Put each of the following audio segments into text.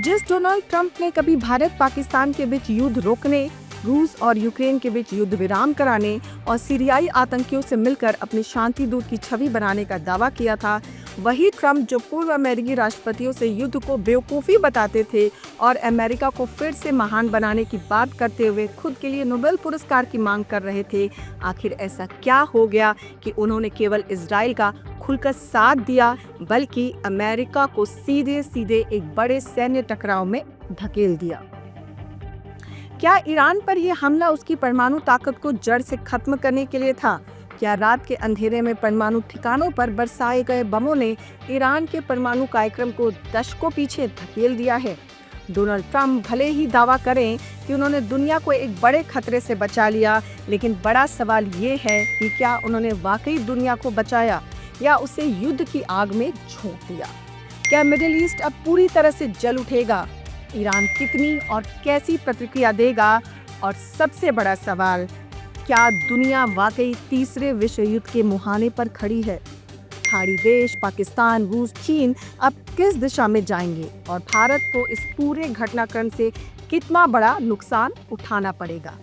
जिस Donald Trump ने कभी भारत पाकिस्तान के बीच युद्ध रोकने, रूस और यूक्रेन के बीच युद्ध विराम कराने और सीरियाई आतंकियों से मिलकर अपनी शांति दूत की छवि बनाने का दावा किया था, वही ट्रंप जो पूर्व अमेरिकी राष्ट्रपतियों से युद्ध को बेवकूफ़ी बताते थे और अमेरिका को फिर से महान बनाने की बात करते हुए खुद के लिए नोबेल पुरस्कार की मांग कर रहे थे। आखिर ऐसा क्या हो गया कि उन्होंने केवल इजराइल का खुलकर साथ दिया, बल्कि अमेरिका को सीधे सीधे एक बड़े सैन्य टकराव में धकेल दिया? क्या ईरान पर यह हमला उसकी परमाणु ताकत को जड़ से खत्म करने के लिए था? क्या रात के अंधेरे में परमाणु ठिकानों पर बरसाए गए बमों ने ईरान के परमाणु कार्यक्रम को दशकों पीछे धकेल दिया है? डोनाल्ड ट्रंप भले ही दावा करें कि उन्होंने दुनिया को एक बड़े खतरे से बचा लिया, लेकिन बड़ा सवाल ये है कि क्या उन्होंने वाकई दुनिया को बचाया या उसे युद्ध की आग में झोंक दिया? क्या मिडिल ईस्ट अब पूरी तरह से जल उठेगा? ईरान कितनी और कैसी प्रतिक्रिया देगा? और सबसे बड़ा सवाल, क्या दुनिया वाकई तीसरे विश्व युद्ध के मुहाने पर खड़ी है? खाड़ी देश पाकिस्तान, रूस, चीन अब किस दिशा में जाएंगे और भारत को इस पूरे घटनाक्रम से कितना बड़ा नुकसान उठाना पड़ेगा?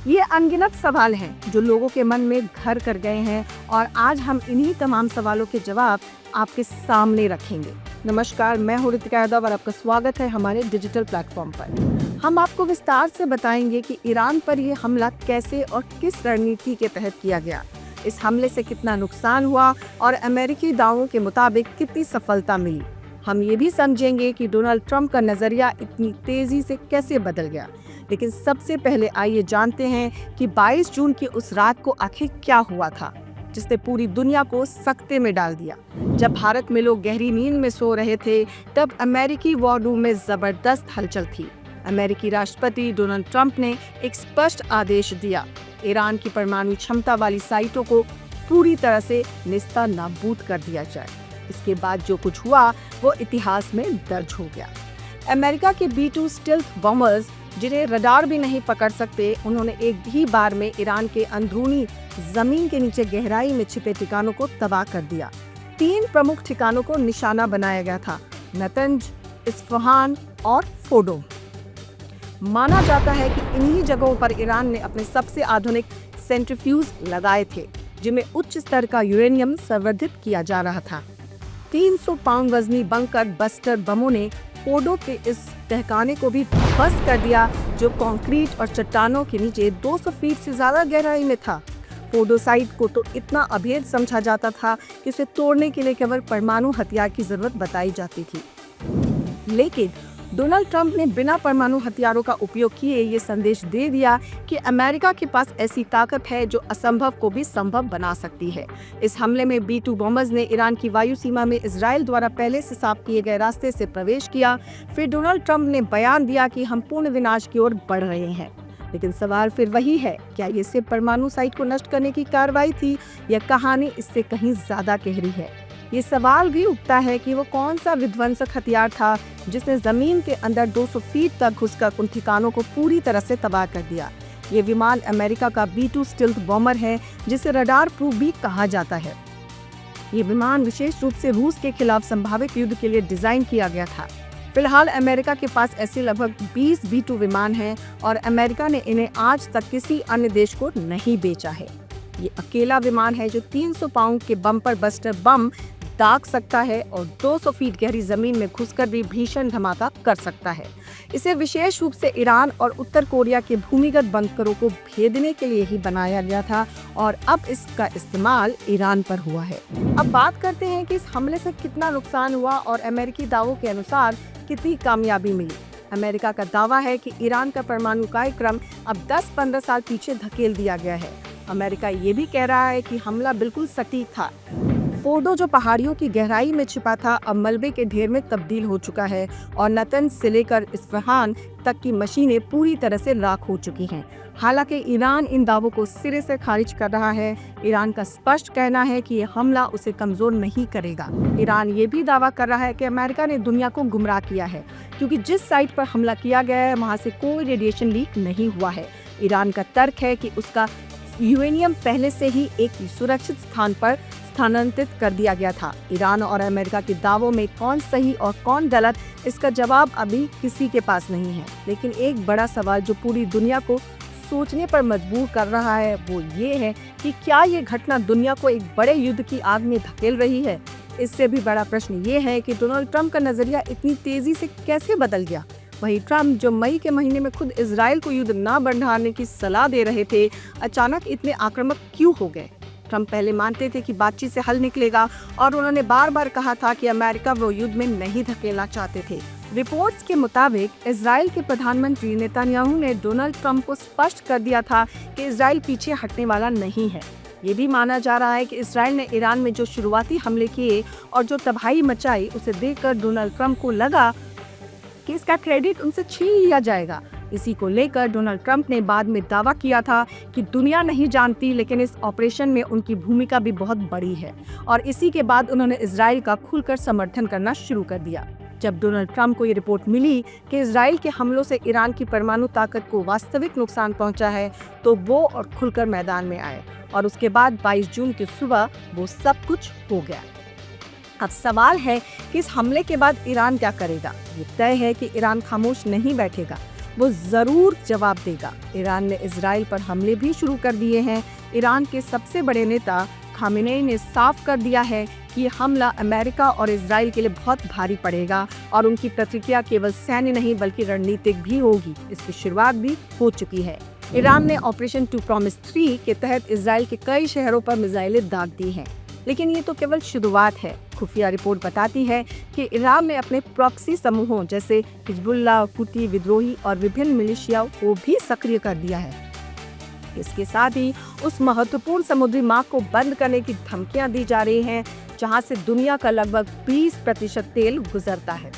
ये अनगिनत सवाल हैं जो लोगों के मन में घर कर गए हैं और आज हम इन्हीं तमाम सवालों के जवाब आपके सामने रखेंगे। नमस्कार, मैं हूं ऋतिका यादव और आपका स्वागत है हमारे डिजिटल प्लेटफॉर्म पर। हम आपको विस्तार से बताएंगे कि ईरान पर यह हमला कैसे और किस रणनीति के तहत किया गया, इस हमले से कितना नुकसान हुआ और अमेरिकी दावों के मुताबिक कितनी सफलता मिली। हम ये भी समझेंगे कि डोनाल्ड ट्रंप का नजरिया इतनी तेजी से कैसे बदल गया। लेकिन सबसे पहले आइए जानते हैं कि 22 जून की उस रात को आखिर क्या हुआ था जिसने पूरी दुनिया को सकते में डाल दिया। जब भारत में लोग गहरी नींद में सो रहे थे, तब अमेरिकी वॉर रूम में जबरदस्त हलचल थी। अमेरिकी राष्ट्रपति डोनाल्ड ट्रंप ने एक स्पष्ट आदेश दिया, ईरान की परमाणु क्षमता वाली साइटों को पूरी तरह से नेस्तनाबूद कर दिया जाए। इसके बाद जो कुछ हुआ वो इतिहास में दर्ज हो गया। अमेरिका के B-2 स्टील्थ बॉम्बर्स, जिन्हें रडार भी नहीं पकड़ सकते, उन्होंने एक ही बार में ईरान के अंदरूनी जमीन के नीचे गहराई में छिपे ठिकानों को तबाह कर दिया। 3 प्रमुख ठिकानों को निशाना बनाया गया था, नतंज, इस्फहान और फोडो। माना जाता है कि इन्हीं जगहों पर ईरान ने अपने सबसे आधुनिक सेंट्रीफ्यूज लगाए थे, जिनमें उच्च स्तर का यूरेनियम संवर्धित किया जा रहा था। 300 पाउंड वजनी बंकर बस्टर बमों ने फोडो के इस तहखाने को भी ध्वस्त कर दिया, जो कंक्रीट और चट्टानों के नीचे 200 फीट से ज्यादा गहराई में था। फोडो साइट को तो इतना अभेद समझा जाता था कि उसे तोड़ने के लिए केवल परमाणु हथियार की जरूरत बताई जाती थी। लेकिन डोनाल्ड ट्रंप ने बिना परमाणु हथियारों का उपयोग किए ये संदेश दे दिया कि अमेरिका के पास ऐसी ताकत है जो असंभव को भी संभव बना सकती है। इस हमले में B-2 बॉम्बर्स ने ईरान की वायु सीमा में इजराइल द्वारा पहले से साफ किए गए रास्ते से प्रवेश किया। फिर डोनाल्ड ट्रंप ने बयान दिया कि हम पूर्ण विनाश की ओर बढ़ रहे हैं। लेकिन सवाल फिर वही है, क्या ये सिर्फ परमाणु साइट को नष्ट करने की कार्रवाई थी या कहानी इससे कहीं ज्यादा गहरी है? ये सवाल भी उठता है कि वो कौन सा विध्वंसक हथियार था जिसने जमीन के अंदर 200 फीट तक घुसकर उन ठिकानों को पूरी तरह से तबाह कर दिया। ये विमान अमेरिका का B-2 स्टील्थ बॉम्बर है, जिसे रडार प्रूफ भी कहा जाता है। ये विमान विशेष रूप से रूस के खिलाफ संभावित युद्ध के लिए डिजाइन किया गया था। फिलहाल अमेरिका के पास ऐसे लगभग 20 B-2 विमान हैं और अमेरिका ने इन्हें आज तक किसी अन्य देश को नहीं बेचा है। ये अकेला विमान है जो 300 पाउंड के बम्पर बस्टर बम दाग सकता है और 200 फीट गहरी जमीन में घुसकर भी भीषण धमाका कर सकता है। इसे विशेष रूप से ईरान और उत्तर कोरिया के भूमिगत बंकरों को भेदने के लिए ही बनाया गया था और अब इसका इस्तेमाल ईरान पर हुआ है। अब बात करते हैं कि इस हमले से कितना नुकसान हुआ और अमेरिकी दावों के अनुसार कितनी कामयाबी मिली। अमेरिका का दावा है कि ईरान का परमाणु कार्यक्रम अब 10-15 साल पीछे धकेल दिया गया है। अमेरिका ये भी कह रहा है कि हमला बिल्कुल सटीक था। फोर्डो जो पहाड़ियों की गहराई में छिपा था, अब मलबे के ढेर में तब्दील हो चुका है और नतंज से लेकर इस्फहान तक की मशीनें पूरी तरह से राख हो चुकी हैं। हालांकि ईरान इन दावों को सिरे से खारिज कर रहा है। ईरान का स्पष्ट कहना है कि यह हमला उसे कमजोर नहीं करेगा। ईरान ये भी दावा कर रहा है कि अमेरिका ने दुनिया को गुमराह किया है, क्योंकि जिस साइट पर हमला किया गया है वहां से कोई रेडिएशन लीक नहीं हुआ है। ईरान का तर्क है कि उसका यूरेनियम पहले से ही एक सुरक्षित स्थान पर स्थानांतरित कर दिया गया था। ईरान और अमेरिका के दावों में कौन सही और कौन गलत, इसका जवाब अभी किसी के पास नहीं है। लेकिन एक बड़ा सवाल जो पूरी दुनिया को सोचने पर मजबूर कर रहा है वो ये है कि क्या ये घटना दुनिया को एक बड़े युद्ध की आग में धकेल रही है। इससे भी बड़ा प्रश्न ये है कि डोनाल्ड ट्रंप का नजरिया इतनी तेजी से कैसे बदल गया। वही ट्रंप जो मई के महीने में खुद इजराइल को युद्ध न बढ़ाने की सलाह दे रहे थे, अचानक इतने आक्रामक क्यों हो गए। ट्रंप पहले मानते थे कि बातचीत से हल निकलेगा और उन्होंने बार बार कहा था कि अमेरिका वो युद्ध में नहीं धकेलना चाहते थे। रिपोर्ट्स के मुताबिक इजराइल के प्रधानमंत्री नेतन्याहू ने डोनाल्ड ट्रंप को स्पष्ट कर दिया था कि इजराइल पीछे हटने वाला नहीं है। ये भी माना जा रहा है कि इजराइल ने ईरान में जो शुरुआती हमले किए और जो तबाही मचाई, उसे देखकर डोनाल्ड ट्रंप को लगा कि इसका क्रेडिट उनसे छीन लिया जाएगा। इसी को लेकर डोनाल्ड ट्रंप ने बाद में दावा किया था कि दुनिया नहीं जानती, लेकिन इस ऑपरेशन में उनकी भूमिका भी बहुत बड़ी है। और इसी के बाद उन्होंने इजराइल का खुलकर समर्थन करना शुरू कर दिया। जब डोनाल्ड ट्रंप को ये रिपोर्ट मिली कि इजराइल के हमलों से ईरान की परमाणु ताकत को वास्तविक नुकसान पहुंचा है, तो वो और खुलकर मैदान में आए और उसके बाद 22 जून की सुबह वो सब कुछ हो गया। अब सवाल है कि इस हमले के बाद ईरान क्या करेगा। ये तय है कि ईरान खामोश नहीं बैठेगा, वो जरूर जवाब देगा। ईरान ने इजराइल पर हमले भी शुरू कर दिए हैं। ईरान के सबसे बड़े नेता खामेनेई ने साफ कर दिया है कि ये हमला अमेरिका और इजराइल के लिए बहुत भारी पड़ेगा और उनकी प्रतिक्रिया केवल सैन्य नहीं बल्कि रणनीतिक भी होगी। इसकी शुरुआत भी हो चुकी है। ईरान ने ऑपरेशन 2 प्रॉमिस 3 के तहत इजराइल के कई शहरों पर मिसाइलें दाग दी हैं। लेकिन ये तो केवल शुरुआत है। खुफिया रिपोर्ट बताती है कि ईरान ने अपने प्रॉक्सी समूहों जैसे हिजबुल्लाह, हुती विद्रोही और विभिन्न मिलिशिया को भी सक्रिय कर दिया है। इसके साथ ही उस महत्वपूर्ण समुद्री मार्ग को बंद करने की धमकियां दी जा रही हैं, जहां से दुनिया का लगभग 20% तेल गुजरता है।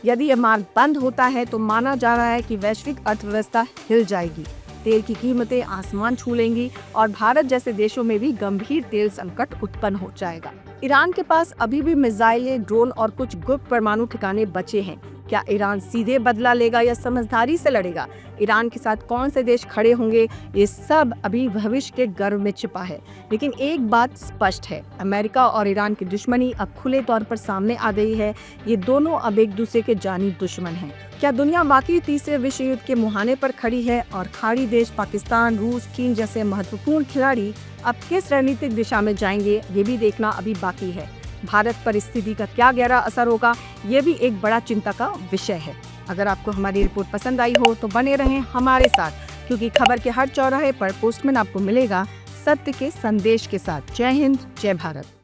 यदि यह मार्ग बंद होता है तो माना जा रहा है कि वैश्विक अर्थव्यवस्था हिल जाएगी, तेल की कीमतें आसमान छू लेंगी और भारत जैसे देशों में भी गंभीर तेल संकट उत्पन्न हो जाएगा। ईरान के पास अभी भी मिसाइलें, ड्रोन और कुछ गुप्त परमाणु ठिकाने बचे हैं। क्या ईरान सीधे बदला लेगा या समझदारी से लड़ेगा? ईरान के साथ कौन से देश खड़े होंगे, ये सब अभी भविष्य के गर्भ में छिपा है। लेकिन एक बात स्पष्ट है, अमेरिका और ईरान की दुश्मनी अब खुले तौर पर सामने आ गई है। ये दोनों अब एक दूसरे के जानी दुश्मन हैं। क्या दुनिया वाकई तीसरे विश्व युद्ध के मुहाने पर खड़ी है और खाड़ी देश पाकिस्तान, रूस, चीन जैसे महत्वपूर्ण खिलाड़ी अब किस रणनीतिक दिशा में जाएंगे, ये भी देखना अभी बाकी है। भारत पर स्थिति का क्या गहरा असर होगा, ये भी एक बड़ा चिंता का विषय है। अगर आपको हमारी रिपोर्ट पसंद आई हो तो बने रहें हमारे साथ, क्योंकि खबर के हर चौराहे पर पोस्टमैन आपको मिलेगा सत्य के संदेश के साथ। जय हिंद, जय भारत।